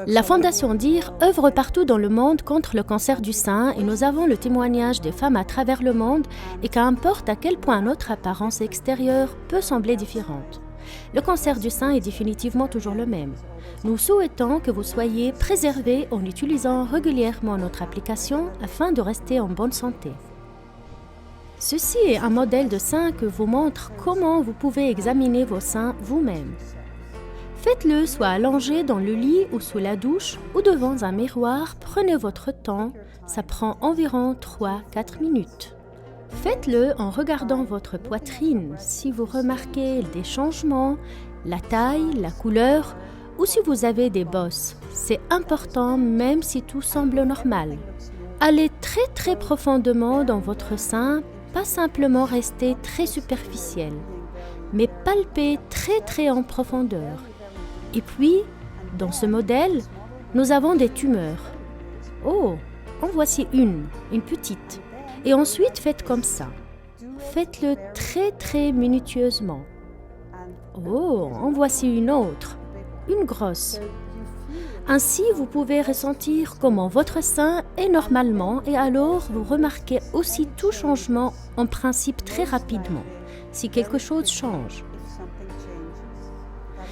La Fondation DEAR œuvre partout dans le monde contre le cancer du sein et nous avons le témoignage des femmes à travers le monde et qu'importe à quel point notre apparence extérieure peut sembler différente. Le cancer du sein est définitivement toujours le même. Nous souhaitons que vous soyez préservés en utilisant régulièrement notre application afin de rester en bonne santé. Ceci est un modèle de sein que vous montre comment vous pouvez examiner vos seins vous-même. Faites-le soit allongé dans le lit ou sous la douche ou devant un miroir. Prenez votre temps, ça prend environ 3-4 minutes. Faites-le en regardant votre poitrine si vous remarquez des changements, la taille, la couleur ou si vous avez des bosses. C'est important même si tout semble normal. Allez très profondément dans votre sein, pas simplement rester très superficiel, mais palpez très en profondeur. Et puis, dans ce modèle, nous avons des tumeurs. Oh, en voici une petite. Et ensuite, faites comme ça. Faites-le très minutieusement. Oh, en voici une autre, une grosse. Ainsi, vous pouvez ressentir comment votre sein est normalement et alors vous remarquez aussi tout changement en principe très rapidement, si quelque chose change.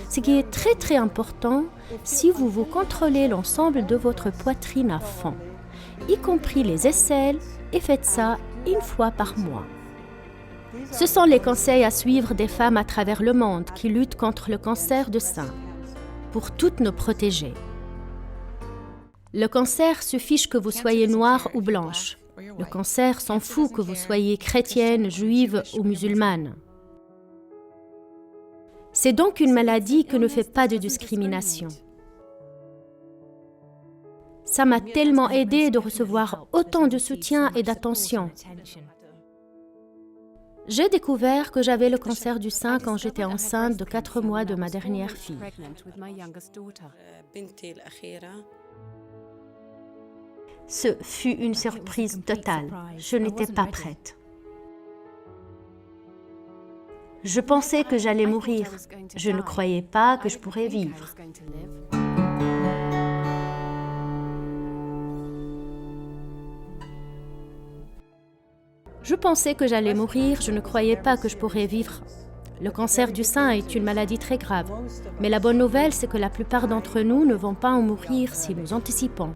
Ce qui est très important, si vous contrôlez l'ensemble de votre poitrine à fond, y compris les aisselles, et faites ça une fois par mois. Ce sont les conseils à suivre des femmes à travers le monde qui luttent contre le cancer du sein, pour toutes nous protéger. Le cancer se fiche que vous soyez noire ou blanche. Le cancer s'en fout que vous soyez chrétienne, juive ou musulmane. C'est donc une maladie qui ne fait pas de discrimination. Ça m'a tellement aidée de recevoir autant de soutien et d'attention. J'ai découvert que j'avais le cancer du sein quand j'étais enceinte de 4 mois de ma dernière fille. Ce fut une surprise totale. Je n'étais pas prête. Je pensais que j'allais mourir. Je ne croyais pas que je pourrais vivre. Je pensais que j'allais mourir, je ne croyais pas que je pourrais vivre. Le cancer du sein est une maladie très grave. Mais la bonne nouvelle, c'est que la plupart d'entre nous ne vont pas en mourir si nous anticipons.